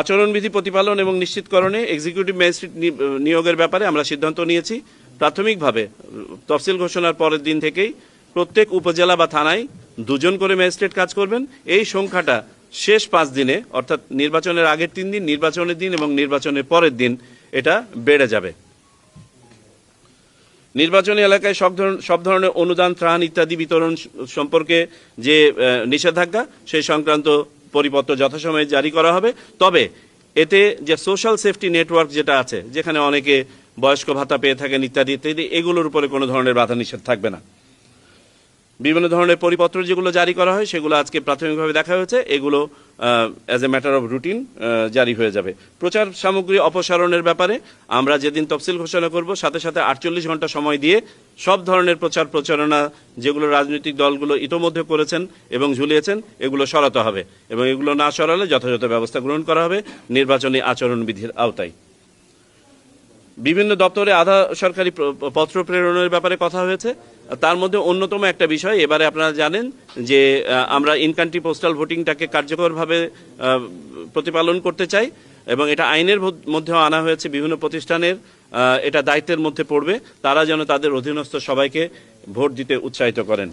আচরণবিধি প্রতিপালন এবং নিশ্চিতকরণে এক্সিকিউটিভ ম্যাজিস্ট্রেট নিয়োগের ব্যাপারে আমরা সিদ্ধান্ত নিয়েছি। প্রাথমিকভাবে তফসিল ঘোষণার পরের দিন থেকেই প্রত্যেক উপজেলা বা থানায় 2 জন করে ম্যাজিস্ট্রেট কাজ করবেন। এই সংখ্যাটা শেষ 5 দিনে, অর্থাৎ নির্বাচনের আগের 3 দিন, নির্বাচনের দিন এবং নির্বাচনের পরের দিন এটা বেড়ে যাবে। নির্বাচনী এলাকায় সব ধরনের অনুদান, ত্রাণ ইত্যাদি বিতরণ সম্পর্কে যে নিষেধাজ্ঞা, সেই সংক্রান্ত পরিপত্র যথাসময়ে জারি করা হবে। তবে এতে যে সোশ্যাল সেফটি নেটওয়ার্ক যেটা আছে, যেখানে অনেকে বয়স্ক ভাতা পেয়ে থাকেন ইত্যাদি ইত্যাদি, এগুলোর উপরে কোনো ধরনের বাধা নিষেধ থাকবে না। বিভিন্ন ধরনের পরিপত্র যেগুলো জারি করা হয় সেগুলো আজকে প্রাথমিকভাবে দেখা হয়েছে, এগুলো as a matter of routine জারি হয়ে যাবে। প্রচার সামগ্রী অপসারণের ব্যাপারে আমরা যেদিন তফসিল ঘোষণা করব, সাথে সাথে 48 ঘন্টা সময় দিয়ে সব ধরনের প্রচারণা যেগুলো রাজনৈতিক দলগুলো ইতোমধ্যে করেছেন এবং ঝুলিয়েছেন, এগুলো সরাতে হবে এবং এগুলো না সরালে যথাযথ ব্যবস্থা গ্রহণ করা হবে নির্বাচনী আচরণবিধির আওতায়। বিভিন্ন দপ্তরে আধা সরকারি পত্র প্রেরণের ব্যাপারে কথা হয়েছে। তার মধ্যে অন্যতম একটা বিষয়, এবারে আপনারা জানেন যে আমরা ইন কান্ট্রি পোস্টাল ভোটিংটাকে কার্যকরভাবে প্রতিপালন করতে চাই এবং এটা আইনের মধ্যেও আনা হয়েছে। বিভিন্ন প্রতিষ্ঠানের এটা দায়িত্বের মধ্যে পড়বে, তারা যেন তাদের অধীনস্থ সবাইকে ভোট দিতে উৎসাহিত করেন।